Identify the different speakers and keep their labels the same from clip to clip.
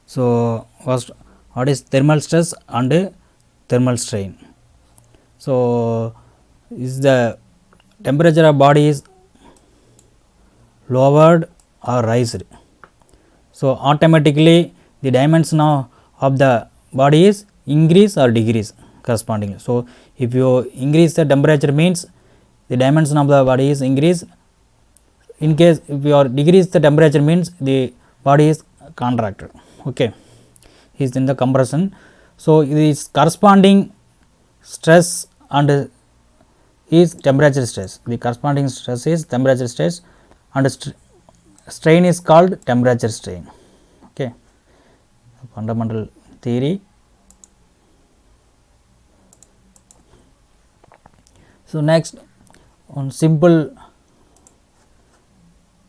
Speaker 1: So first, what is thermal stress and thermal strain? So is the temperature of body is lowered or raised, so automatically the dimension of the body is increase or decrease correspondingly. So if you increase the temperature means the dimension of the body is increase. In case if you are decrease the temperature means the body is contracted, okay, is in the compression. So this corresponding stress and is temperature stress, the corresponding stress is temperature stress and strain is called temperature strain, okay, fundamental theory. So next, one simple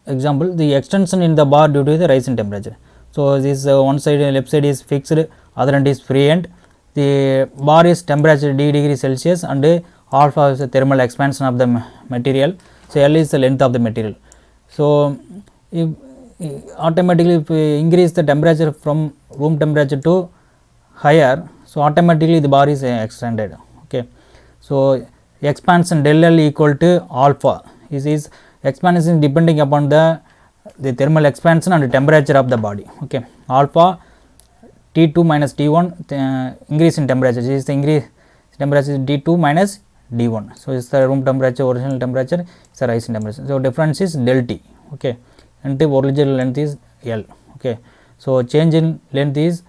Speaker 1: example, the extension in the bar due to the rise in temperature. So this one side left side is fixed, other end is free end. The bar is temperature d degree Celsius and alpha is the thermal expansion of the material. So L is the length of the material. So if automatically if we increase the temperature from room temperature to higher, so automatically the bar is extended, okay. So expansion del L equal to alpha, is expansion depending upon the thermal expansion and temperature of the body, okay. Alpha T2 minus T1 increase in temperature, is the increase temperature is D2 minus D1. So is the room temperature, original temperature is the rise in temperature. So difference is del T, okay, and the original length is L, okay. So change in length is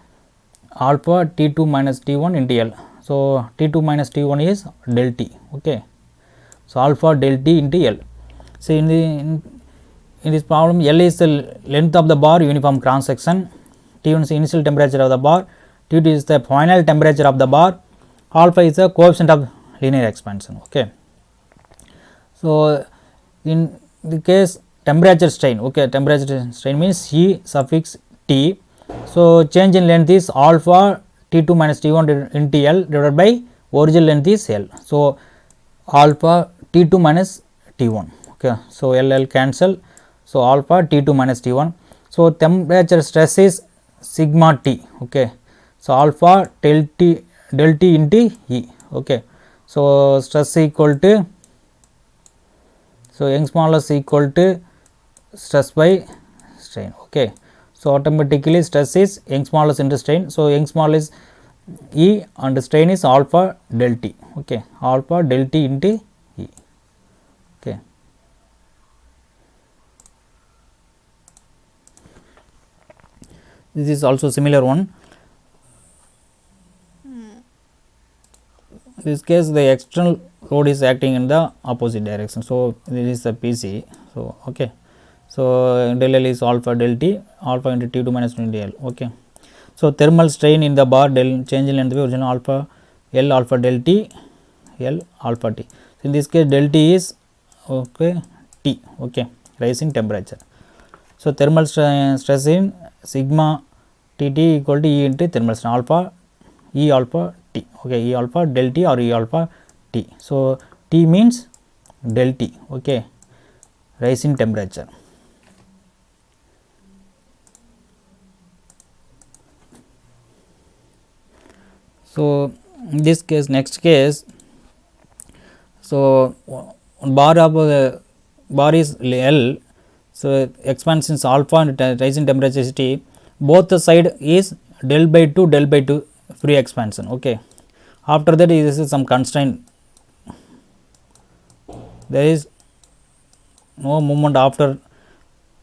Speaker 1: alpha T2 minus T1 into L. So T2 minus T1 is del T, okay. So alpha del T into L. So in this problem, L is the length of the bar uniform cross section, T1 is the initial temperature of the bar, T2 is the final temperature of the bar, alpha is the coefficient of linear expansion, okay. So in the case temperature strain, okay, temperature strain means C suffix T. So change in length is alpha T2 minus T1 into L divided by original length is L. So alpha T2 minus T1, okay. So L cancel, so alpha T2 minus T1. So temperature stress is sigma T, okay. So alpha del T into E, okay. So stress equal to, so Young's modulus equal to stress by strain, okay. So automatically stress is Young's modulus into strain. So Young's modulus E and strain is alpha del T, okay, alpha del T into E, okay. This is also similar one. In this case the external load is acting in the opposite direction. So this is the PC. So okay. So del L is alpha del T, alpha into T2 minus into L, okay. So thermal strain in the bar del change in length of original alpha L alpha del T, L alpha T. So in this case del T is, okay, T, okay, rise in temperature. So thermal stress in sigma Tt equal to E into thermal strain alpha E alpha T, okay, E alpha del T or E alpha T. So T means del T, okay, rise in temperature. So in this case, next case, so bar of bar is L, so expansion is alpha and rise in temperature is T, both the side is del by 2 free expansion, okay. After that this is some constraint, there is no movement after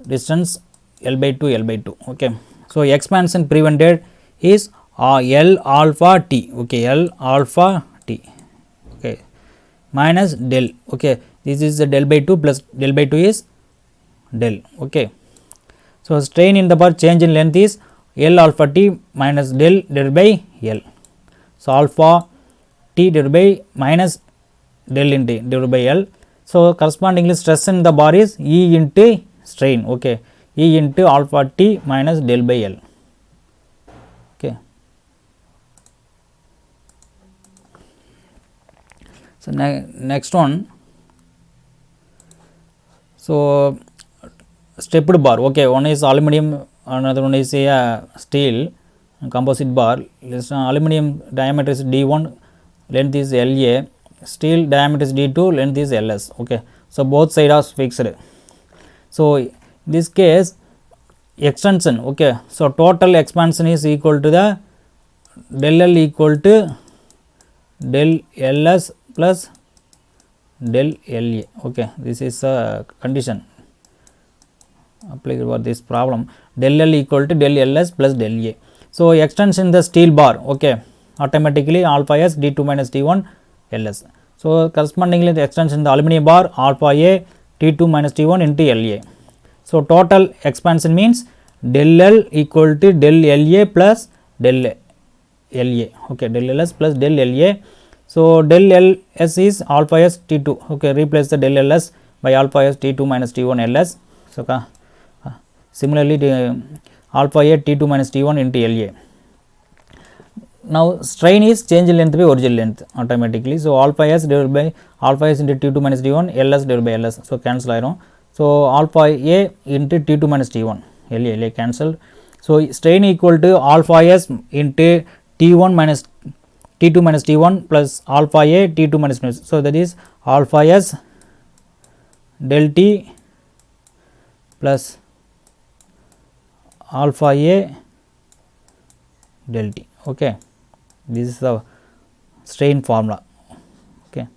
Speaker 1: distance L by 2, okay. So expansion prevented is L alpha T, okay, L alpha T, okay, minus del, okay, this is the del by 2 plus del by 2 is del, okay. So strain in the bar change in length is L alpha T minus del divided by L. So alpha T divided by minus del into divided by L. So correspondingly stress in the bar is E into strain, okay, E into alpha T minus del by L, okay. So next one, so stepped bar, okay, one is aluminum another one is a steel composite bar. This aluminum diameter is D1, length is LA, steel diameter is D2, length is LS. Okay, so both sides are fixed. So in this case extension, okay, so total expansion is equal to the del L equal to del LS plus del LA. Okay, this is a condition applied for this problem, del L equal to del LS plus del A. So extension in the steel bar, okay, automatically alpha S D2 minus D1 LS. So correspondingly the extension in the aluminum bar alpha A T2 minus T1 into LA. So total expansion means del L equal to del LA plus del LA. Okay, del LS plus del LA. So del LS is alpha S T2. Okay, replace the del LS by alpha S T2 minus T1 LS. So similarly the alpha A T2 minus T1 into LA. Now strain is change in length by original length automatically. So alpha S divided by alpha S into T2 minus T1 LS divided by LS. So cancel iron. So alpha A into T2 minus T1 LA cancelled. So strain equal to alpha S into T1 minus T2 minus T1 plus alpha A T2 minus T1. So that is alpha S del T plus alpha A del T. Okay, this is the strain formula. Okay,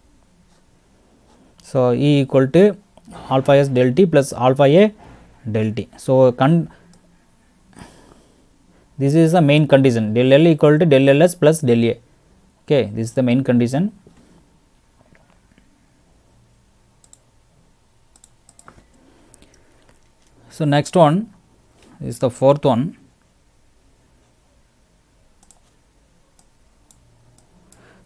Speaker 1: so E equal to alpha S del T plus alpha A del T. So this is the main condition, del L equal to del LS plus del A. Okay, this is the main condition. So next one is the fourth one.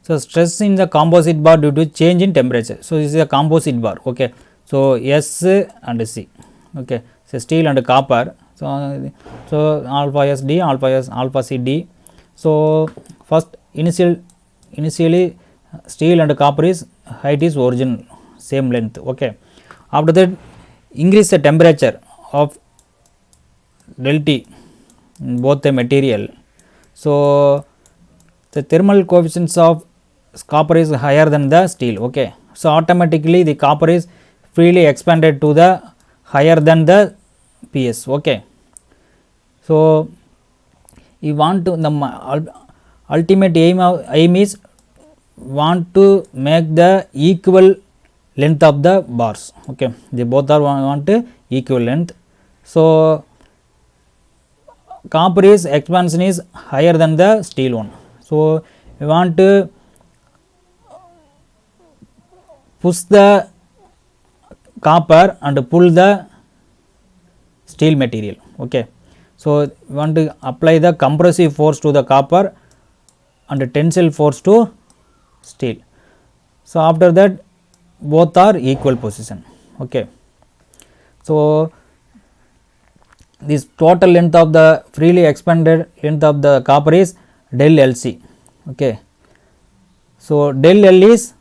Speaker 1: So stress in the composite bar due to change in temperature. So this is a composite bar. Okay, so S and C. Okay, so steel and copper. So alpha S D, alpha C D. So first initially steel and copper is height is original same length. Okay, after that increase the temperature of del T in both the material. So the thermal coefficients of copper is higher than the steel. Okay, so automatically the copper is freely expanded to the higher than the PS. Okay, so you want to the ultimate aim is want to make the equal length of the bars. Okay, they both are want equal length. So copper is expansion is higher than the steel one. So we want to push the copper and pull the steel material. Okay, so we want to apply the compressive force to the copper and tensile force to steel. So after that both are equal position. Okay, so this total length of the freely expanded length of the copper is del LC. Okay, so del L is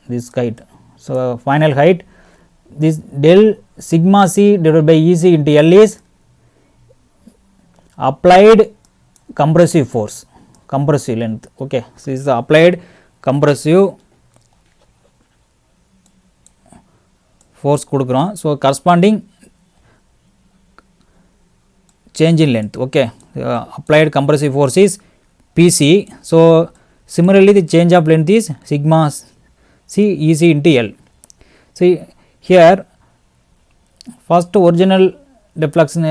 Speaker 1: this height. So final height, this del sigma C divided by EC into L is applied compressive force, compressive length. Okay, so this is the applied compressive force kudukurom. So corresponding change in length. Okay, applied compressive force is PC. So similarly the change of length is sigma C EC into L. See here first original deflection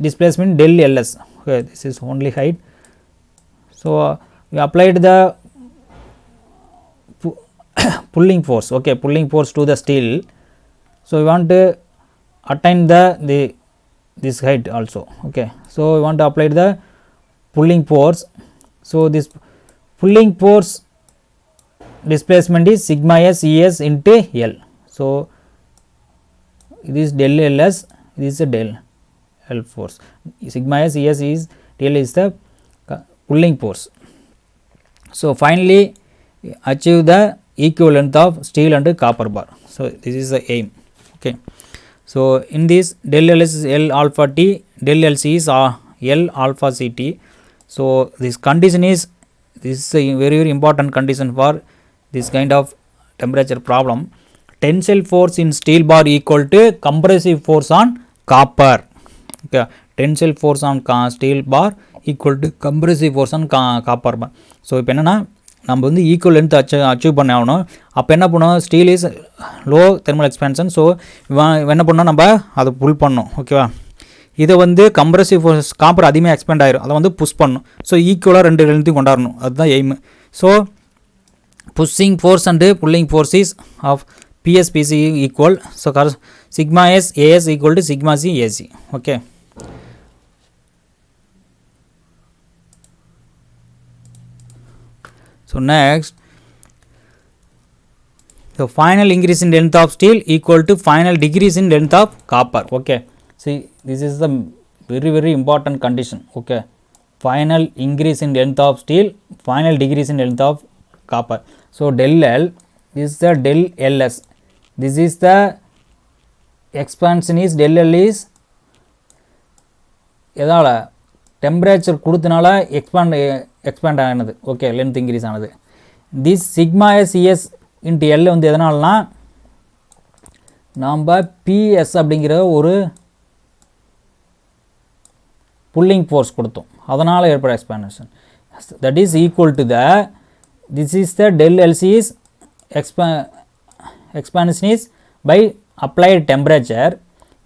Speaker 1: displacement del LS. Okay, this is only height. So we applied the pulling force. Okay, pulling force to the steel. So we want to attain this height also. Okay, so we want to apply the pulling force. So this pulling force displacement is sigma S ES into L. So this del LS, this is a del L force. Sigma S ES is L is the pulling force. So finally achieve the equivalent of steel and copper bar. So this is the aim. Okay, so in this del LS is L alpha T del LC is L alpha CT. So this condition is, this is a very very important condition for this kind of temperature problem. Tensile force in steel bar equal to compressive force on copper. Okay, tensile force on steel bar equal to compressive force on copper bar. So இப்போ என்னென்னா நம்ம வந்து equal length achieve பண்ண ஆகணும். அப்போ என்ன பண்ணணும், steel is low thermal expansion. So என்ன பண்ணோம், நம்ம அதை புல் பண்ணணும். ஓகேவா, இதை வந்து கம்ப்ரசிவ் ஃபோர்ஸ் காப்பர் அதிகமாக எக்ஸ்பேண்ட் ஆயிரும், அதை வந்து புஷ் பண்ணணும். ஸோ ஈக்குவலாக ரெண்டு லென்த்தையும் கொண்டாடணும், அதுதான் aim. So pushing force and pulling force is of PSPC equal. So sigma S AS equal to sigma C AC. Okay. So next, the final increase in length of steel equal to final decrease in length of copper. Okay. See, this is the very very important condition. Okay. Final increase in length of steel, final decrease in length of copper. So del L, this is the del LS. This is the expansion is del L is எதால temperature கொடுத்தனால expand ஆனது. Okay, length increase ஆனது. This sigma S ES into L வந்து எதனாலனா நாம் PS அப்படிங்கிற ஒரு pulling force கொடுத்தோம், அதனால் ஏற்பட expansion. That is equal to the, this is the del LC is expansion is by applied temperature.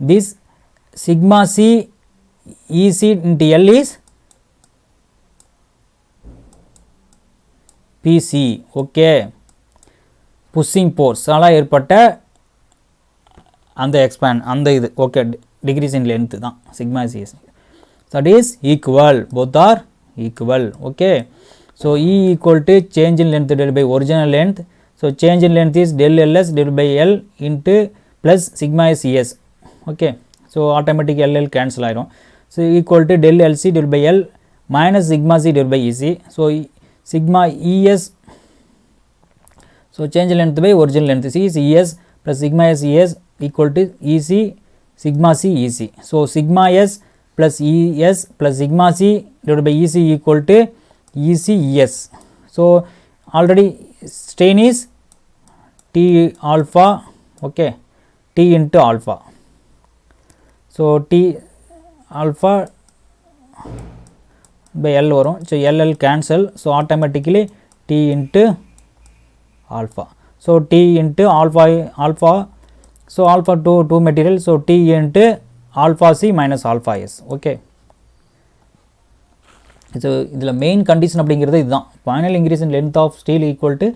Speaker 1: This sigma C EC into L is PC. okay, pushing force ஆல ஏற்பட்ட அந்த expand அந்த இது. Okay, degrees in length தான் sigma CS. that is equal, both are equal. okay, so E equal to change in length divided by original length. So change in length is del LS divided by L into plus sigma S ES. okay, so automatic LL cancel ஆயிரும். so equal to del LC divided by L minus sigma C divided by EC. so sigma ES, so change in length by original length C is ES plus sigma S ES equal to EC sigma C EC. so sigma S plus ES plus sigma C divided by EC equal to EC ES. so already strain is T alpha. okay, T into alpha. so T alpha by L வரும். so LL cancel, so automatically T into alpha. so T into alpha, so alpha to material, so T into alpha C minus alpha S. okay, so இதில் main condition அப்படிங்கிறது இதுதான். Final increase in length of steel equal to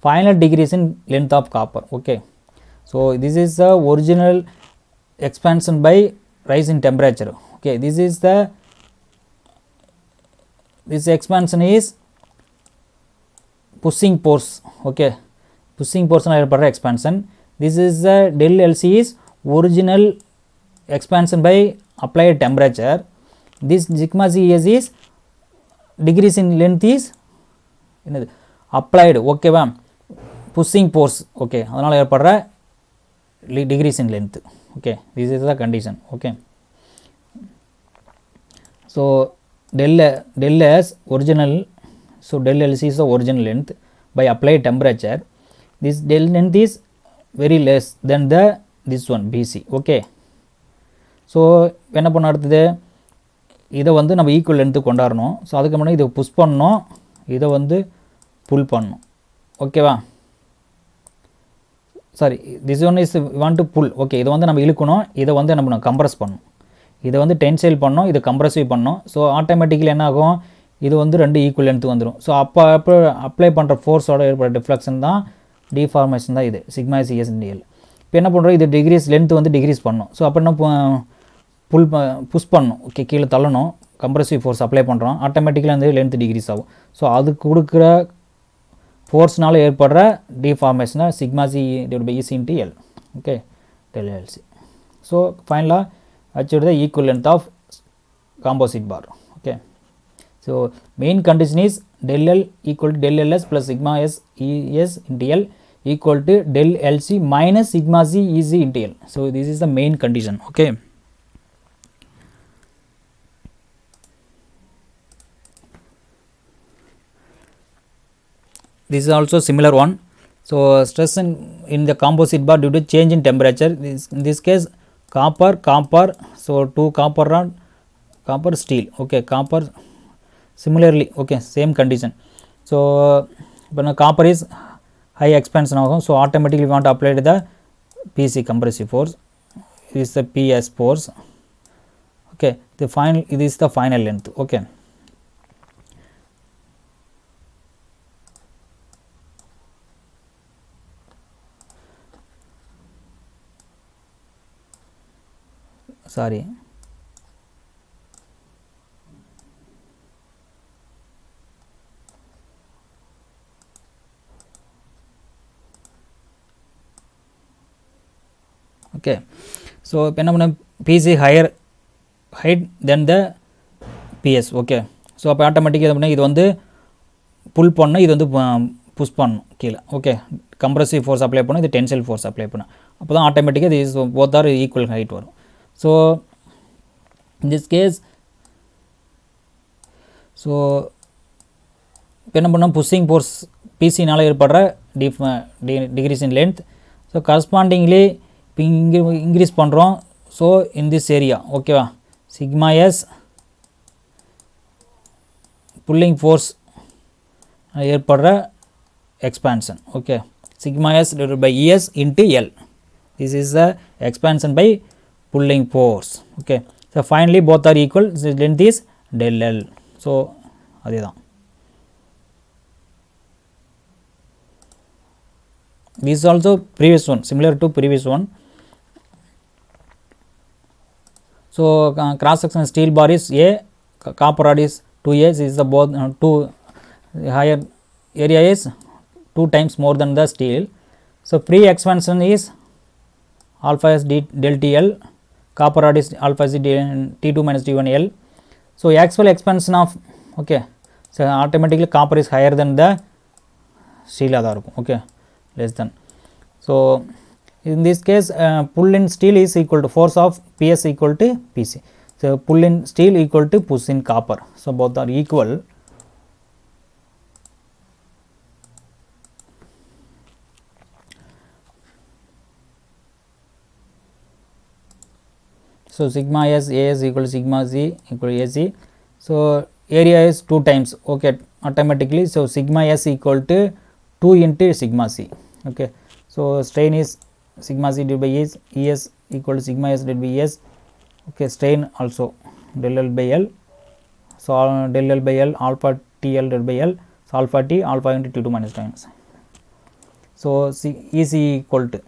Speaker 1: final decrease in length of copper. Okay, so this is the original expansion by rise in temperature. Okay, this expansion is pushing force. okay, pushing force ஏற்படுற expansion. this is the del LC is original expansion by applied temperature. this sigma CS is decrease in length is என்னது applied. ஓகேவா, pushing force. Okay, அதனால் ஏற்படுற decrease in length. Okay, this is the condition. Okay, so del S original, so del LC is the original length by applied temperature. this del length is very less than this one BC. okay, so என்ன பண்ண அடுத்தது, இதை வந்து நம்ம equal length கொண்டாடணும். So அதுக்கு முன்னாடி இதை புஷ் பண்ணணும், இதை வந்து புல் பண்ணணும். ஓகேவா, sorry, this one is want to pull. Okay, இதை வந்து நம்ம இழுக்கணும், இதை வந்து நம்ம கம்ப்ரஸ் பண்ணணும், இதை வந்து டென்சைல் பண்ணணும், இதை கம்ப்ரஸிவ் பண்ணணும். ஸோ ஆட்டோமேட்டிக்கலி என்ன ஆகும், இது வந்து ரெண்டு ஈக்குவல் லென்த்து வந்துடும். ஸோ அப்போ அப்ளை பண்ணுற ஃபோர்ஸோட ஏற்படுற டிஃப்ளெக்ஷன் தான் டிஃபார்மேஷன் தான் இது சிக்மா சிஎஸ் இன்டிஎல். இப்போ என்ன பண்ணுறோம், இது டிகிரீஸ் லென்த் வந்து டிகிரீஸ் பண்ணணும். ஸோ அப்போ என்ன புஷ் பண்ணணும். ஓகே, கீழே தள்ளணும், கம்ப்ரசிவ் ஃபோர்ஸ் அப்ளை பண்ணுறோம், ஆட்டோமேட்டிக்கலாக வந்து லென்த் டிகிரீஸ் ஆகும். ஸோ அதுக்கு கொடுக்குற ஃபோர்ஸ்னால் ஏற்படுற டிஃபார்மேஷனாக sigma C divide by EC into L. Okay, del LC. So ஃபைனலாக achieved the equal length of composite bar. okay, so main condition is del L equal to del LS plus sigma S ES into L equal to del LC minus sigma C EC into L. so this is the main condition. okay, this is also similar one. So stress in the composite bar due to change in temperature. In this case copper, so 2 copper rod, copper steel, okay, copper similarly, okay, same condition. So when copper is high expansion, so automatically we want to apply the PC compressive force. This is the PS force, okay. The final, this is the final length, okay. Sorry, okay. So PC higher height than the PS, okay. So automatically இது வந்து pull பண்ண, இது வந்து push பண்ணணும் கீழே, okay. Compressive force apply பண்ண, இது tensile force apply பண்ண, அப்போ தான் automatically this both are equal height வரும். So in this case, so இப்போ என்ன பண்ணோம், pushing force PC நால ஏற்படுற decrease in length, so correspondingly increase பண்ணுறோம். So in this area, okay வா, sigma s pulling force ஏற்படுற expansion, okay, sigma s divided by es into L, this is the expansion by pulling force, okay. So finally both are equal, so length is del L. So அதேதான். This is also previous one, similar to previous one. So cross section steel bar is A, copper rod is 2A, this is the both 2 higher area is 2 times more than the steel. So free expansion is alpha s del TL, copper rod is alpha s T2 minus T1 L. So actual expansion of, okay, so automatically copper is higher than the steel, okay, less than. So in this case pull in steel is equal to force of PS equal to PC. So pull in steel equal to push in copper, so both are equal. So sigma s as equal to sigma z equal to AC. So area is 2 times, okay, automatically. So sigma s equal to 2 into sigma c, okay. So strain is sigma c divided by es equal to sigma s divided by es, okay. Strain also del L by L, so del L by L alpha TL divided by L, so alpha T alpha into T2 minus times. So EC equal to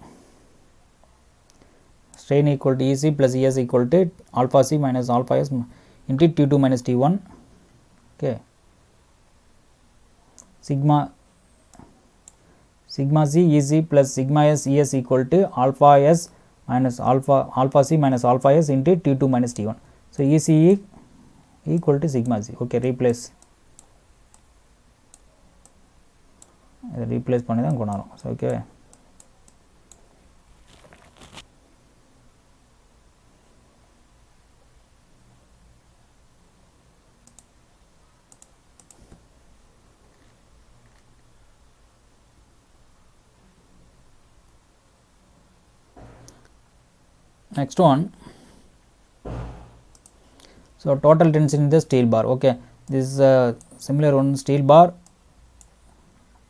Speaker 1: strain equal to EC plus ES equal to alpha C minus alpha S into T2 minus T1, okay. Sigma C EC plus sigma S ES equal to alpha S minus alpha C minus alpha S into T2 minus T1. So EC equal to sigma C, okay. Replace பண்ணி தான் கொண்டு வரோம், so okay. Next one, so total tension in the steel bar, okay. This is a similar one, steel bar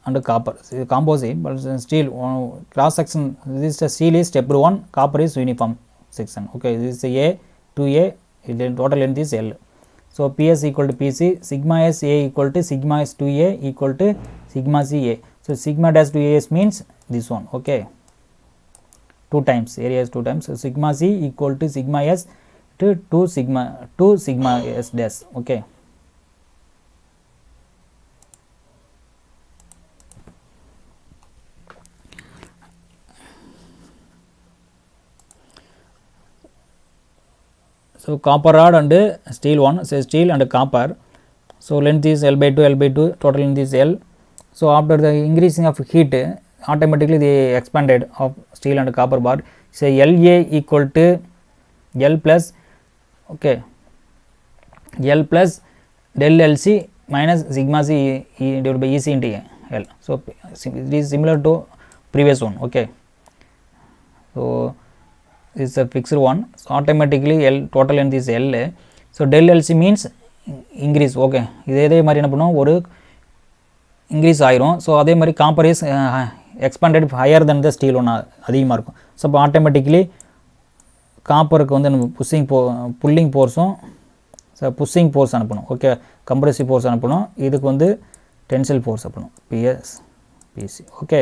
Speaker 1: and copper, so composite, but steel cross section, this is the steel is step 1, copper is uniform section, okay. This is A 2A, then total length is L. So PS equal to PC, sigma s A equal to sigma s 2A equal to sigma c A. So sigma dash 2AS means this one, okay, 2 times, area is 2 times. So sigma c equal to sigma s to 2 sigma s dash, okay. So copper rod and steel one, so steel and copper, so length is L by 2, total length is L. So after the increasing of heat, automatically they expanded of steel and copper bar, say LA equal to L plus, okay, L plus del LC minus sigma c divided by EC into A, L. So it is similar to previous one. Okay, so this is a fixed one, so automatically L total length is L. So del LC means increase. Okay, இதே மாதிரி என்ன பண்ணுவோம், ஒரு increase ஆயிரும். So அதே மாதிரி copper is expanded higher then the steel ஒன்று அதிகமாக இருக்கும். ஸோ இப்போ ஆட்டோமேட்டிக்கலி காப்பருக்கு வந்து நம்ம புல்லிங் ஃபோர்ஸும் புஷ்ஷிங் ஃபோர்ஸ் அனுப்பணும். ஓகே, கம்ப்ரெசிவ் ஃபோர்ஸ் அனுப்பணும். இதுக்கு வந்து டென்சில் ஃபோர்ஸ் அனுப்பணும், பிசி. ஓகே,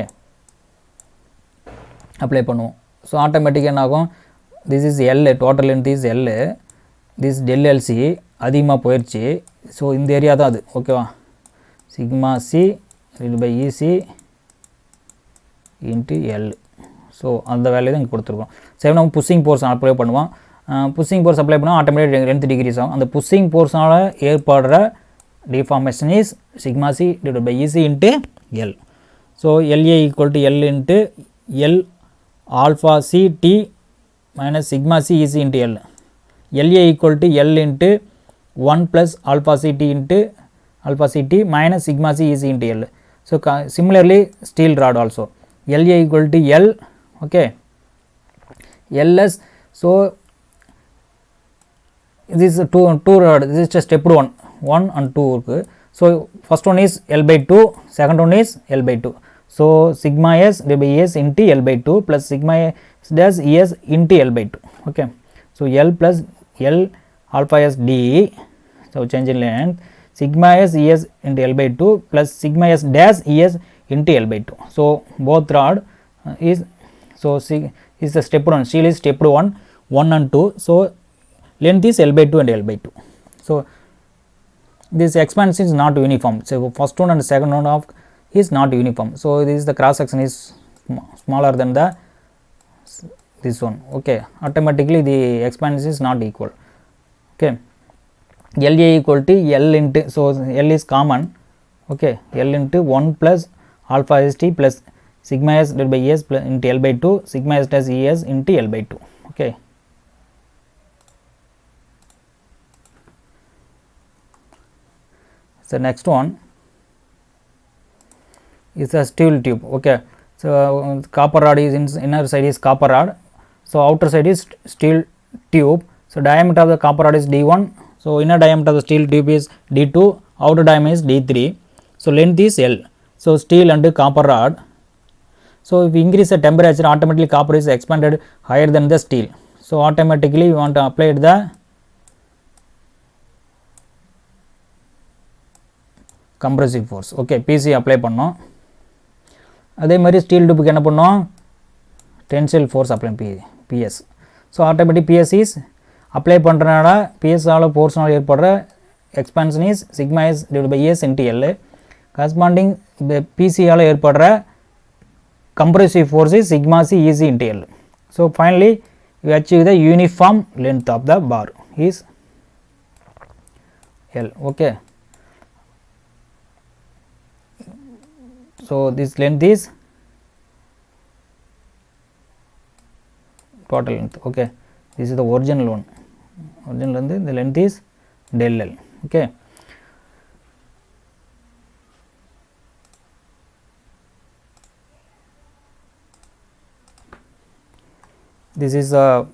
Speaker 1: அப்ளை பண்ணுவோம். ஸோ ஆட்டோமேட்டிக்காக என்ன ஆகும், this is L, total length is L, this del LC அதிகமாக போயிடுச்சு. ஸோ இந்த ஏரியா தான் அது. ஓகேவா, sigma C divided by EC into L. So அந்த வேலையை தான் இங்கே கொடுத்துருக்கோம். சரி, நம்ம புஷ்ஷிங் ஃபோர்ஸ் அப்ளை பண்ணுவோம். புஷ்ஷிங் ஃபோர்ஸ் அப்ளை பண்ணால் ஆட்டோமேட்டிக் லென்த் டிகிரிஸ் ஆகும். அந்த புஷ்ஷிங் ஃபோர்ஸால் ஏற்படுற deformation is sigma C divided by EC into L. So LA equal to L into L alpha C T minus sigma C EC into L. LA equal to L into 1 plus alpha C T into alpha ct minus sigma c is into L. So similarly steel rod also LA equal to L. Okay, LS. So this is two rod, this is just step 1 and 2. So first one is L by 2, second one is L by 2. So sigma s divided by s into L by 2 plus sigma s dash es into L by 2. Okay, so L plus L alpha s d, so change in length, sigma s es into L by 2 plus sigma s dash es into L by 2. So both rod is, so is the step 1, steel is step 1 and 2. So length is L by 2 and L by 2. So this expansion is not uniform. So first one and second one of is not uniform. So this is the cross section is smaller than the this one. Okay, automatically the expansion is not equal. Okay, LA equal to L into, so L is common. Okay, L into 1 plus alpha st plus sigma s divided by s plus into L by 2 sigma s dash es into L by 2. Okay, so next one is a steel tube. Okay, so copper rod is inner side is copper rod, so outer side is steel tube. So diameter of the copper rod is d1. So inner diameter of the steel tube is d2, outer diameter is d3. So length is L. So steel and copper rod. So if we increase the temperature, automatically copper is expanded higher than the steel. So automatically we want to apply the compressive force. Okay, PC apply பண்ணோம். அதே மாதிரி steel டியூபுக்கு என்ன பண்ணோம், tensile force apply PS. So automatic PS is apply பண்ணுறனால பிஎஸ்ஆல் ஃபோர்ஸ்னால் ஏற்படுற expansion is sigma S divide by S into L. Corresponding பிசியால் ஏற்படுற compressive force is sigma C EC into L. So finally you achieve the uniform length of the bar is L. Okay, so this length is total length. Okay, this is the original one. Original length, the length is del L. Okay, this is a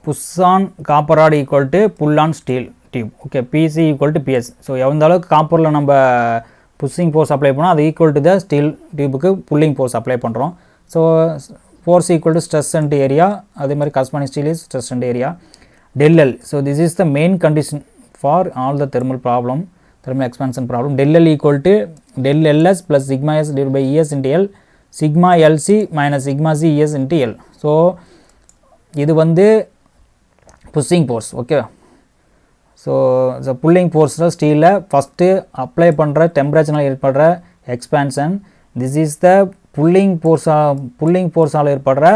Speaker 1: push on copper rod equal to pull on steel tube. Okay, PC equal to PS. So எந்த அளவுக்கு காப்பரில் நம்ம pushing force apply பண்ணோம் அது equal to the steel டியூபுக்கு pulling force apply பண்ணுறோம். So force equal to stress and area, அதே மாதிரி corresponding steel is stress and area del L. So this is the main condition for all the thermal problem, thermal expansion problem. Del L equal to del LS plus sigma S divided by ES into L, sigma LC minus sigma C ES into L. So இது வந்து pushing force. Okay, so the pulling force ஸ்டீலில் first apply பண்ணுற டெம்பரேச்சரில் ஏற்படுற expansion. this is the pulling force ஆல் ஏற்படுற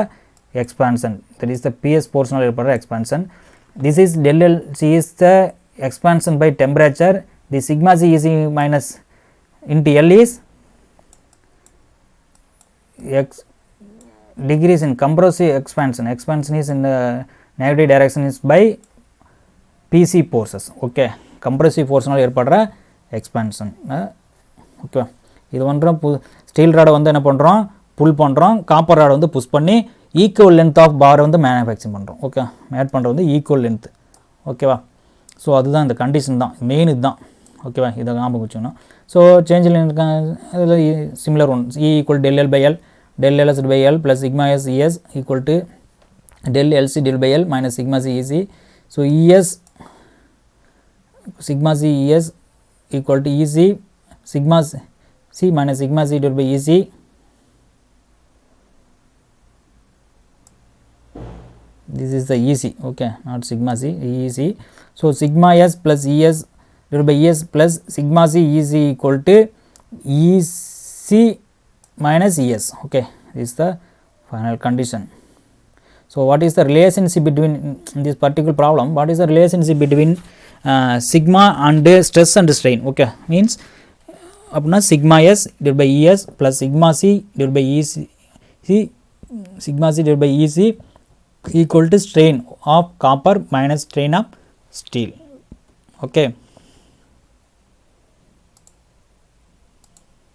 Speaker 1: expansion, that is the PS force ஆல் ஏற்படுற expansion. This is del L C is the expansion by temperature. The sigma C is minus into L is degrees in compressive expansion. Expansion is in the negative direction is by PC forces. Okay, compressive force ஆல் ஏற்படுற expansion. Okay. இது பண்ணுறோம் steel ராடை வந்து என்ன பண்ணுறோம், புல் பண்ணுறோம், copper ராடை வந்து push பண்ணி ஈக்குவல் லென்த் ஆஃப் பாரை வந்து மேனுஃபேக்சரிங் பண்ணுறோம். ஓகே, மேட் பண்ணுறது வந்து ஈக்குவல் லென்த். ஓகேவா. ஸோ அதுதான் இந்த கண்டிஷன் தான் மெயின், இதுதான். ஓகேவா, இதை ஞாபகம் வச்சுக்கணும். ஸோ சேஞ்ச் இதில் similar one E equal del L by L del LS by L plus sigma S ES equal to del LC del by L minus sigma C EC. So ES sigma C ES equal to EC sigma C minus sigma C divided by EC. This is the EC, okay, not sigma C, EC. So sigma S plus ES divided by ES plus sigma C EC equal to EC minus ES. Okay, this is the final condition. So what is the relationship between, in this particular problem, what is the relationship between sigma and stress and strain? Okay, means apna sigma S divided by ES plus sigma C divided by EC, sigma C divided by EC equal to strain of copper minus strain of steel. Okay.